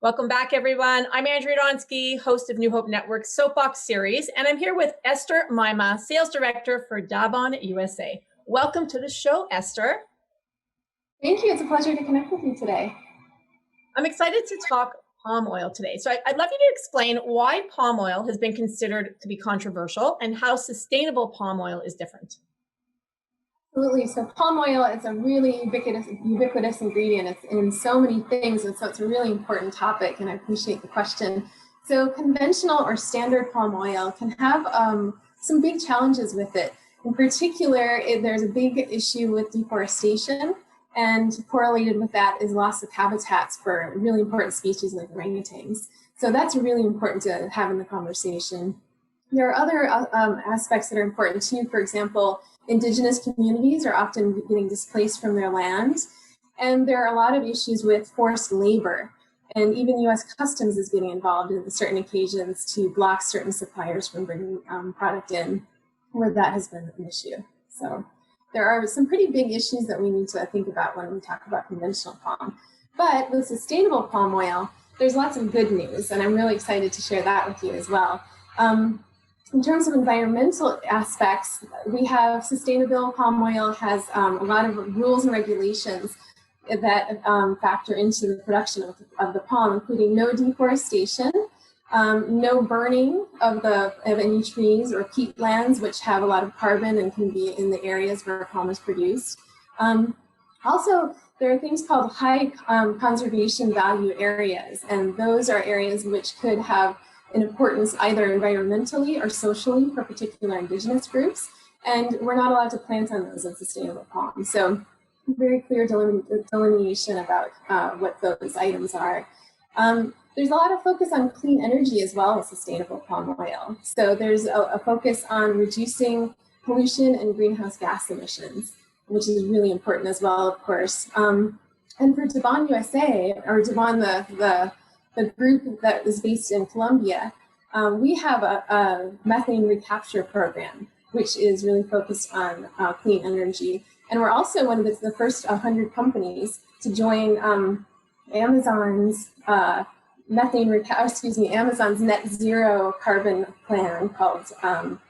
Welcome back, everyone. I'm Andrea Donsky, host of New Hope Network's Soapbox series, and I'm here with Esther Maima, Sales Director for Daabon USA. Welcome to the show, Esther. Thank you. It's a pleasure to connect with you today. I'm excited to talk palm oil today. So I'd love you to explain why palm oil has been considered to be controversial and how sustainable palm oil is different. Absolutely. So palm oil is a really ubiquitous ingredient. It's in so many things, and so it's a really important topic, and I appreciate the question. So conventional or standard palm oil can have some big challenges with it. In particular, there's a big issue with deforestation, and correlated with that is loss of habitats for really important species like orangutans. So that's really important to have in the conversation. There are other aspects that are important too. For example, indigenous communities are often getting displaced from their lands, and there are a lot of issues with forced labor. And even U.S. Customs is getting involved in certain occasions to block certain suppliers from bringing product in where that has been an issue. So there are some pretty big issues that we need to think about when we talk about conventional palm. But with sustainable palm oil, there's lots of good news, and I'm really excited to share that with you as well. In terms of environmental aspects, we have sustainable palm oil has a lot of rules and regulations that factor into the production of the palm, including no deforestation, no burning of any trees or peatlands, which have a lot of carbon and can be in the areas where palm is produced. Also, there are things called high conservation value areas, and those are areas which could have an importance either environmentally or socially for particular indigenous groups, and we're not allowed to plant on those in sustainable palm. So very clear delineation about what those items are. There's a lot of focus on clean energy as well as sustainable palm oil. So there's a focus on reducing pollution and greenhouse gas emissions, which is really important as well, of course. And for Daabon USA, or Daabon, the group that is based in Colombia, we have a methane recapture program, which is really focused on clean energy. And we're also one of the first 100 companies to join Amazon's Amazon's net zero carbon plan called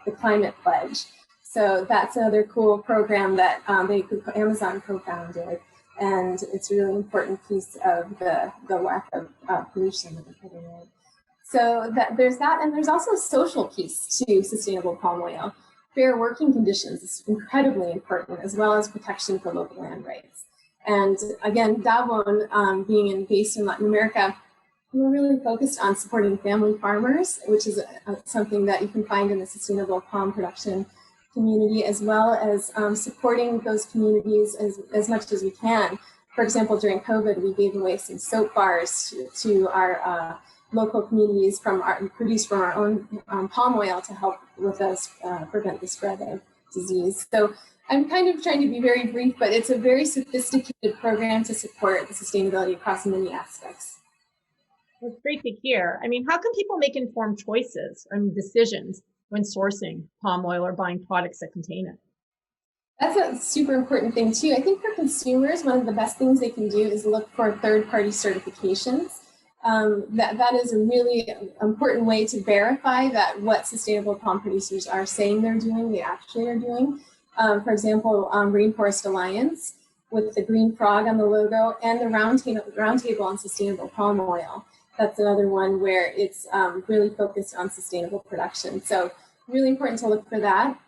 the Climate Pledge. So that's another cool program that Amazon co-founded. And it's a really important piece of the lack of pollution that we're putting in. So there's that, and there's also a social piece to sustainable palm oil. Fair working conditions is incredibly important, as well as protection for local land rights. And again, Daabon, based in Latin America, we're really focused on supporting family farmers, which is something that you can find in the sustainable palm production community, as well as supporting those communities as much as we can. For example, during COVID, we gave away some soap bars to our local communities produced from our own palm oil to help with us prevent the spread of disease. So I'm kind of trying to be very brief, but it's a very sophisticated program to support the sustainability across many aspects. It's great to hear. I mean, how can people make informed choices and decisions when sourcing palm oil or buying products that contain it? That's a super important thing too. I think for consumers, one of the best things they can do is look for third-party certifications. That is a really important way to verify that what sustainable palm producers are saying they're doing, they actually are doing. For example, Rainforest Alliance with the green frog on the logo, and the roundtable on sustainable palm oil. That's another one where it's really focused on sustainable production. So really important to look for that.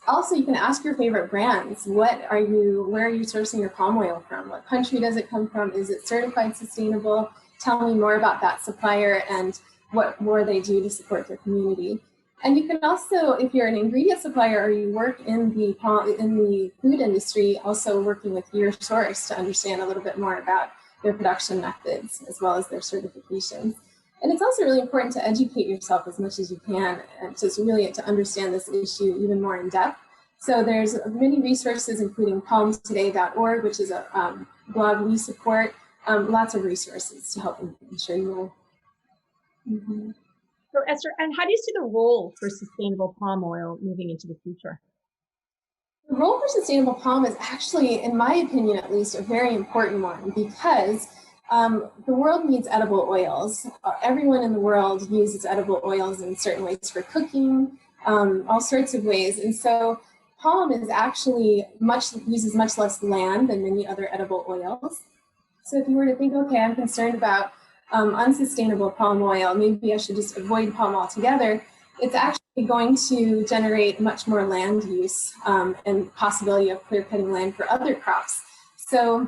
Also, you can ask your favorite brands. Where are you sourcing your palm oil from? What country does it come from? Is it certified sustainable? Tell me more about that supplier and what more they do to support their community. And you can also, if you're an ingredient supplier or you work in the food industry, also working with your source to understand a little bit more about their production methods as well as their certifications. And it's also really important to educate yourself as much as you can and to understand this issue even more in depth. So there's many resources, including palmtoday.org, which is a blog we support, lots of resources to help ensure you know. Mm-hmm. So Esther, and how do you see the role for sustainable palm oil moving into the future? The role for sustainable palm is actually, in my opinion at least, a very important one, because The world needs edible oils. Everyone in the world uses edible oils in certain ways for cooking, all sorts of ways. And so palm is actually uses much less land than many other edible oils. So if you were to think, okay, I'm concerned about unsustainable palm oil, maybe I should just avoid palm altogether, it's actually going to generate much more land use and possibility of clear cutting land for other crops. So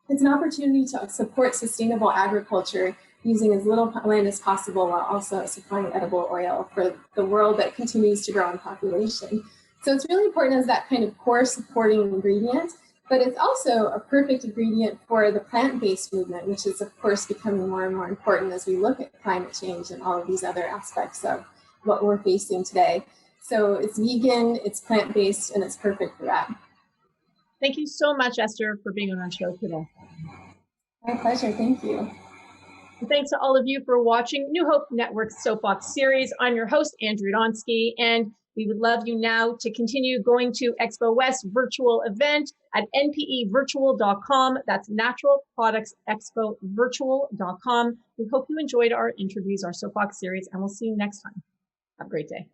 it's an opportunity to support sustainable agriculture using as little land as possible while also supplying edible oil for the world that continues to grow in population. So it's really important as that kind of core supporting ingredient, but it's also a perfect ingredient for the plant-based movement, which is of course becoming more and more important as we look at climate change and all of these other aspects of what we're facing today. So it's vegan, it's plant-based, and it's perfect for that. Thank you so much, Esther, for being on our show today. My pleasure. Thank you. And thanks to all of you for watching New Hope Network's Soapbox series. I'm your host, Andrea Donsky, and we would love you now to continue going to Expo West virtual event at npevirtual.com. That's Natural Products Expo virtual.com. We hope you enjoyed our interviews, our Soapbox series, and we'll see you next time. Have a great day.